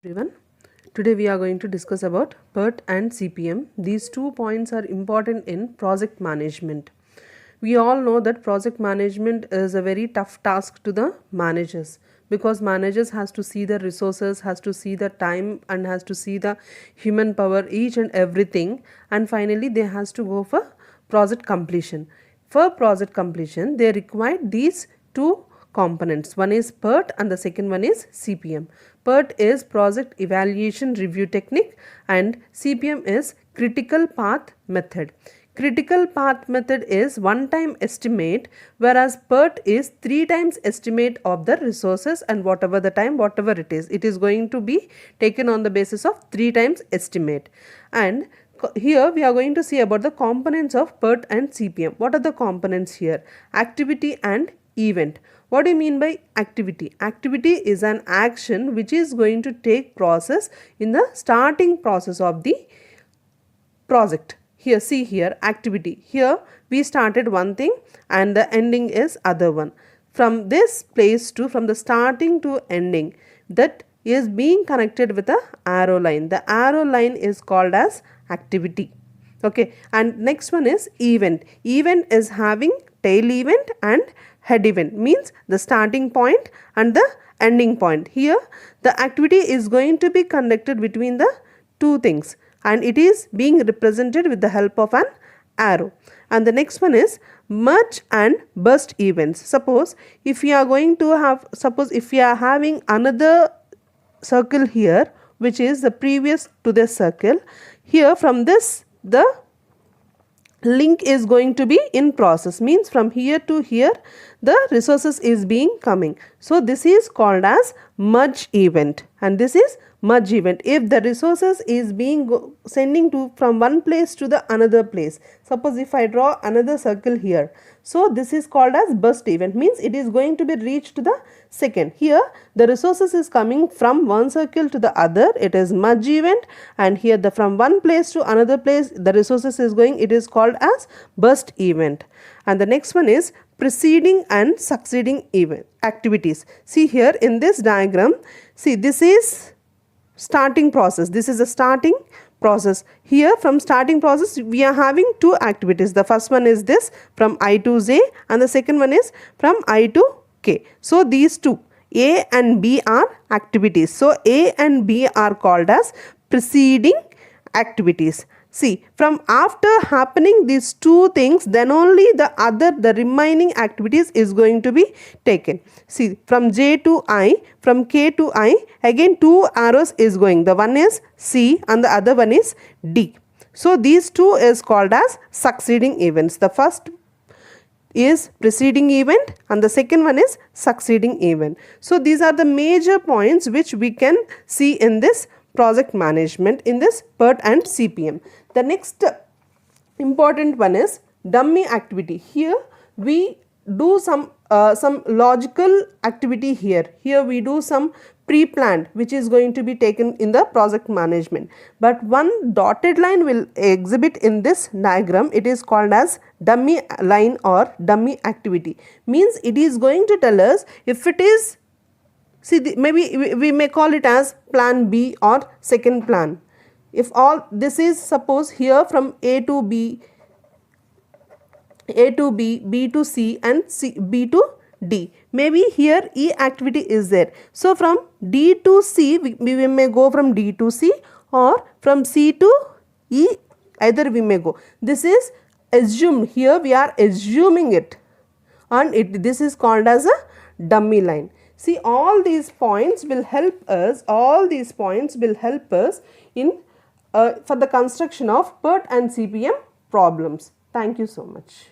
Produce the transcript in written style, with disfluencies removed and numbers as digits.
Everyone, today we are going to discuss about PERT and CPM. These 2 points are important in project management. We all know that project management is a very tough task to the managers, because managers has to see the resources, has to see the time, and has to see the human power, each and everything, and finally they has to go for project completion. For project completion, they require these two components. One is PERT and the second one is CPM. PERT is project evaluation review technique and CPM is critical path method. Critical path method is one time estimate, whereas PERT is 3 times estimate of the resources, and whatever the time, whatever it is going to be taken on the basis of 3 times estimate. And here we are going to see about the components of PERT and CPM. What are the components here? Activity and event. What do you mean by activity? Activity is an action which is going to take process in the starting process of the project. Here, see here, activity. Here we started one thing and the ending is other one. From this place to, from the starting to ending, that is being connected with a arrow line. The arrow line is called as activity. Okay, and next one is event. Event is having tail event and head event, means the starting point and the ending point. Here the activity is going to be conducted between the two things and it is being represented with the help of an arrow. And the next one is merge and burst events. Suppose if we are going to have, suppose if we are having another circle here which is the previous to this circle, here from this the link is going to be in process, means from here to here the resources is being coming. So this is called as merge event and this is merge event. If the resources is being sending to from one place to the another place, suppose if I draw another circle here, so this is called as burst event, means it is going to be reached to the second. Here the resources is coming from one circle to the other, it is merge event, and here the from one place to another place the resources is going, it is called as burst event. And the next one is preceding and succeeding event activities. See here in this diagram, see this is starting process, this is a starting process. Here from starting process we are having two activities. The first one is this from I to J and the second one is from I to K. So these two A and B are activities. So A and B are called as preceding activities. See, from after happening these two things, then only the remaining activities is going to be taken. See, from J to I, from K to I, again two arrows is going. The one is C and the other one is D. So these two is called as succeeding events. The first is preceding event and the second one is succeeding event. So these are the major points which we can see in this project management in this PERT and CPM. The next important one is dummy activity. Here we do some logical activity here. Here we do some pre-planned which is going to be taken in the project management. But one dotted line will exhibit in this diagram. It is called as dummy line or dummy activity. Means it is going to tell us if it is, see, maybe we may call it as plan B or second plan. If all this is, suppose here from A to B, B to C and B to D. Maybe here E activity is there. So from D to C, we may go from D to C or from C to E, either we may go. This is assumed. Here we are assuming it and this is called as a dummy line. See, all these points will help us, in for the construction of PERT and CPM problems. Thank you so much.